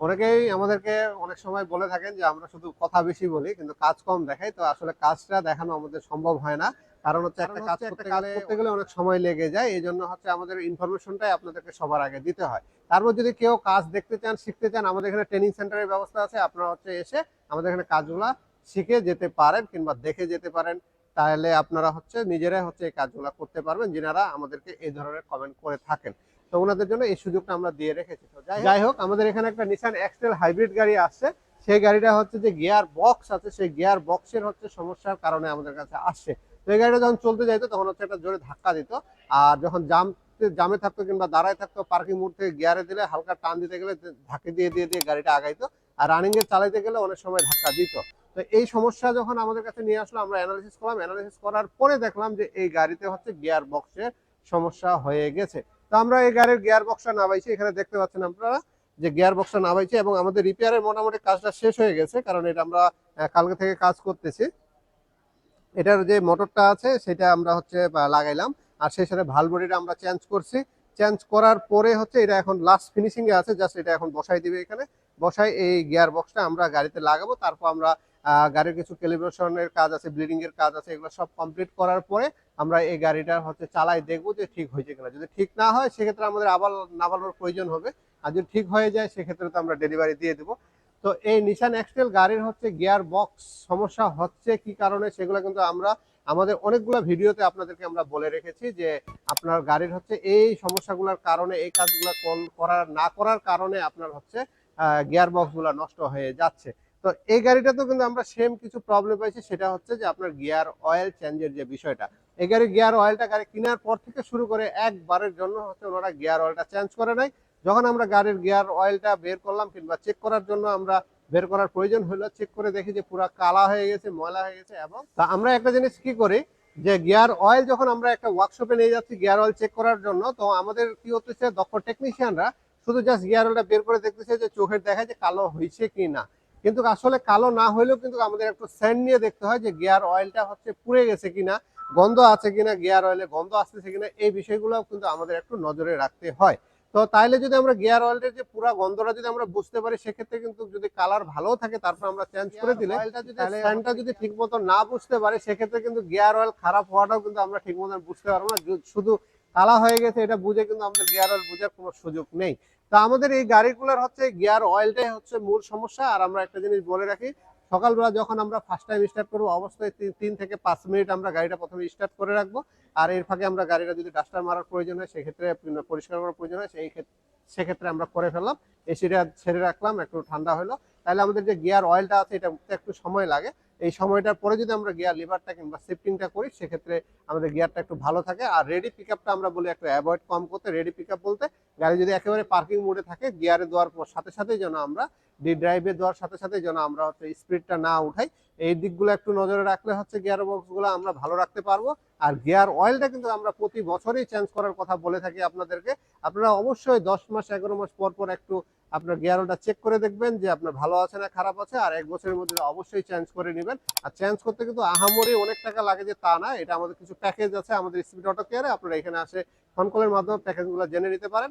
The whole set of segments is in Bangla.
অনেকেই আমাদেরকে অনেক সময় বলে থাকেন যে আমরা শুধু কথা বেশি বলি কিন্তু কাজ কম দেখাই। তো আসলে কাজটা দেখানো আমাদের সম্ভব হয় না। কারণ হচ্ছে একটা কাজ করতে গেলে অনেক সময় লেগে যায়। এজন্য হচ্ছে আমাদের ইনফরমেশনটাই আপনাদেরকে সবার আগে দিতে হয়। তারপর যদি কেউ কাজ দেখতে চান, শিখতে চান, আমাদের এখানে ট্রেনিং সেন্টারের ব্যবস্থা আছে। আপনারা হচ্ছে এসে আমাদের এখানে কাজগুলা শিখে যেতে পারেন কিংবা দেখে যেতে পারেন। তাহলে আপনারা হচ্ছে নিজেরাই হচ্ছে এই কাজগুলা করতে পারবেন, যিনারা আমাদেরকে এই ধরনের কমেন্ট করে থাকেন। তো ওনাদের জন্য এই সুযোগটা আমরা দিয়ে রেখেছি। তো যাই হোক, আমাদের এখানে একটা নিসান এক্সটেল হাইব্রিড গাড়ি আসছে। সেই গাড়িটা হচ্ছে যে গিয়ার বক্স আছে, সেই গিয়ার বক্সের হচ্ছে সমস্যার কারণে আমাদের কাছে আসছে। তো এই গাড়িটা যখন চলতে যাইতো তখন হচ্ছে একটা জোরে ধাক্কা দিত, আর যখন জামে থাকতো কিংবা দাঁড়ায় থাকতো পার্কিং মোড থেকে গিয়ারে দিলে হালকা টান দিতে গেলে ধাক্কা দিয়ে দিয়ে দিয়ে গাড়িটা আগাইতো, আর রানিং এ চালাইতে গেলে অনেক সময় ধাক্কা দিত। তো এই সমস্যা যখন আমাদের কাছে নিয়ে আসলো, আমরা অ্যানালিসিস করলাম। অ্যানালিসিস করার পরে দেখলাম যে এই গাড়িতে হচ্ছে গিয়ার বক্সের সমস্যা হয়ে গেছে। তো আমরা এই গাড়ির গিয়ার বক্সটা নামাইছি, এখানে দেখতে পাচ্ছেন আপনারা যে গিয়ার বক্সটা নামাইছি, এবং আমাদের রিপেয়ারের মোটামুটি কাজটা শেষ হয়ে গেছে, কারণ এটা আমরা কালকে থেকে কাজ করতেছি। এটার যে মোটরটা আছে সেটা আমরা হচ্ছে লাগাইলাম, আর সেই সাথে ভালভ বডিটা আমরা চেঞ্জ করছি। চেঞ্জ করার পরে হচ্ছে এটা এখন লাস্ট ফিনিশিং এ আছে, জাস্ট এটা এখন বসাই দিবে। এখানে বসাই এই গিয়ার বক্সটা আমরা গাড়িতে লাগাবো। তারপর আমরা গাড়ির কিছু ক্যালিব্রেশনের কাজ আছে, ব্লিডিং এর কাজ আছে, এগুলো সব কমপ্লিট করার পরে আমরা এই গাড়িটা হচ্ছে চালাই দেখবো যে ঠিক হয়েছে কিনা। যদি ঠিক না হয় সেক্ষেত্রে আমাদের আবার নামানোর প্রয়োজন হবে, আর যদি ঠিক হয়ে যায় সেক্ষেত্রে তো আমরা ডেলিভারি দিয়ে দেবো। তো এই নিসান এক্সটেল গাড়ির হচ্ছে গিয়ার বক্স সমস্যা হচ্ছে কি কারণে, সেগুলো কিন্তু আমরা আমাদের অনেকগুলো ভিডিওতে আপনাদেরকে আমরা বলে রেখেছি যে আপনার গাড়ির হচ্ছে এই সমস্যাগুলোর কারণে, এই কাজগুলো না করার কারণে আপনার হচ্ছে গিয়ার বক্সগুলো নষ্ট হয়ে যাচ্ছে। তো এই গাড়িটাতেও কিন্তু আমরা সেম কিছু প্রবলেম পাইছি, সেটা হচ্ছে যে আপনার গিয়ার অয়েল চেঞ্জের যে বিষয়টা। এই গাড়ির গিয়ার অয়েলটা গাড়ি কেনার পর থেকে শুরু করে একবারের জন্য হচ্ছে ওনারা গিয়ার অয়েলটা চেঞ্জ করে নাই। যখন আমরা গাড়ির গিয়ার অয়েলটা বের করলাম কিংবা চেক করার জন্য আমরা বের করার প্রয়োজন হলো, চেক করে দেখি যে পুরো কালা হয়ে গেছে, ময়লা হয়ে গেছে। এবং তা আমরা একটা জিনিস কি করি, যে গিয়ার অয়েল যখন আমরা একটা ওয়ার্কশপে নিয়ে যাচ্ছি গিয়ার অয়েল চেক করার জন্য, তো আমাদের কি হতেছে, দক্ষ টেকনিশিয়ানরা শুধু জাস্ট গিয়ার অয়েলটা বের করে দেখতেছে যে চোখের দেখায় যে কালো হয়েছে কি না। কিন্তু আসলে কালো না হইলেও কিন্তু আমাদের একটু সেন্ট নিয়ে দেখতে হয় যে গিয়ার অয়েলটা হচ্ছে পুড়ে গেছে কিনা, গন্ধ আছে কিনা, গিয়ার অয়েলে গন্ধ আসতেছে কিনা, এই বিষয়গুলো কিন্তু আমাদের একটু নজরে রাখতে হয়। তো তাইলে যদি আমরা গিয়ার অয়েলের যে পুরো গন্ধটা যদি আমরা বুঝতে পারি, সেক্ষেত্রে কিন্তু যদি কালার ভালো থাকে তারপর আমরা চেঞ্জ করে দিলে, স্যান্ডটা যদি ঠিক মতো না বুঝতে পারে সেক্ষেত্রে কিন্তু গিয়ার অয়েল খারাপ হওয়াটাও কিন্তু আমরা ঠিক মতো বুঝতে পারবো না। শুধু কালা হয়ে গেছে এটা বুঝে কিন্তু আমাদের গিয়ার অয়েল বোঝার কোনো সুযোগ নেই। তো আমাদের এই গাড়িগুলোর হচ্ছে গিয়ার অয়েলটাই হচ্ছে মূল সমস্যা। আর আমরা একটা জিনিস বলে রাখি, সকালবেলা যখন আমরা ফার্স্ট টাইম স্টার্ট করবো অবস্থায় 3 থেকে 5 মিনিট আমরা গাড়িটা প্রথমে স্টার্ট করে রাখবো। আর এর ফাঁকে আমরা গাড়িটা যদি ডাস্টার মারার প্রয়োজন হয়, সেক্ষেত্রে পরিষ্কার করার প্রয়োজন হয়, সেক্ষেত্রে আমরা করে ফেললাম। এসিটা ছেড়ে রাখলাম, একটু ঠান্ডা হলো। তাহলে আমাদের যে গিয়ার অয়েলটা আছে এটা উঠতে একটু সময় লাগে। এই সময়টার পরে যদি আমরা গিয়ার লিভারটা কিংবা শিফটিংটা করি, সেক্ষেত্রে আমাদের গিয়ারটা একটু ভালো থাকে। আর রেডি পিক আপটা আমরা বলি একটু অ্যাভয়েড কম করতে। রেডি পিক আপ বলতে গাড়ি যদি একেবারে পার্কিং মোডে থাকে, গিয়ারে দেওয়ার সাথে সাথেই যেন আমরা ড্রাইভে দেওয়ার সাথে সাথে যেন আমরা হচ্ছে স্পিডটা না উঠাই। এই দিকগুলো একটু নজরে রাখলে হচ্ছে গিয়ার বক্সগুলো আমরা ভালো রাখতে পারবো। আর গিয়ার অয়েলটা কিন্তু আমরা প্রতি বছরই চেঞ্জ করার কথা বলে থাকি আপনাদেরকে। আপনারা অবশ্যই 10 মাস 11 মাস পর পর একটু আপনার গিয়ার অয়েলটা চেক করে দেখবেন যে আপনার ভালো আছে না খারাপ আছে, আর 1 বছরের মধ্যে অবশ্যই চেঞ্জ করে নেবেন। আর চেঞ্জ করতে কিন্তু আহামরি অনেক টাকা লাগে যে তা না, এটা আমাদের কিছু প্যাকেজ আছে আমাদের স্পিড অটো কেয়ারে। আপনারা এখানে আসে ফোন কলের মাধ্যমে প্যাকেজগুলো জেনে নিতে পারেন।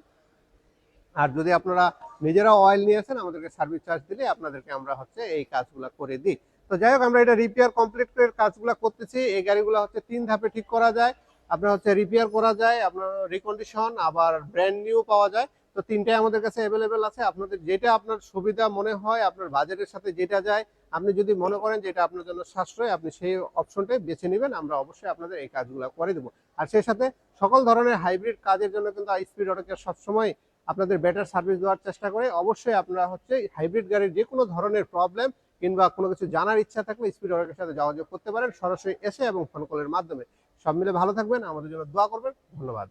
আর যদি আপনারা নিজেরা অয়েল নিয়েছেন, আমাদেরকে সার্ভিস চার্জ দিলে আপনাদেরকে আমরা হচ্ছে এই কাজগুলো করে দিই। তো যাই হোক, আমরা এটা রিপেয়ার কমপ্লিট কাজগুলো করতেছি। এই গাড়িগুলো হচ্ছে 3 ধাপে ঠিক করা যায়। আপনার হচ্ছে রিপেয়ার করা যায়, আপনার রিকন্ডিশন, আবার ব্র্যান্ড নিউ পাওয়া যায়। তো তিনটাই আমাদের কাছে অ্যাভেলেবেল আছে। আপনাদের যেটা আপনার সুবিধা মনে হয়, আপনার বাজেটের সাথে যেটা যায়, আপনি যদি মনে করেন যে এটা আপনার জন্য সাশ্রয়, আপনি সেই অপশনটাই বেছে নেবেন। আমরা অবশ্যই আপনাদের এই কাজগুলো করে দেবো। আর সেই সাথে সকল ধরনের হাইব্রিড কাজের জন্য কিন্তু স্পিড অটো কেয়ার সবসময় আপনাদের বেটার সার্ভিস দেওয়ার চেষ্টা করে। অবশ্যই আপনারা হচ্ছে হাইব্রিড গাড়ির যে কোনো ধরনের প্রবলেম কিংবা কোনো কিছু জানার ইচ্ছা থাকলে স্পিড অটোর সাথে যোগাযোগ করতে পারেন, সরাসরি এসে এবং ফোন কলের মাধ্যমে। সব মিলে ভালো থাকবেন, আমাদের জন্য দোয়া করবেন। ধন্যবাদ।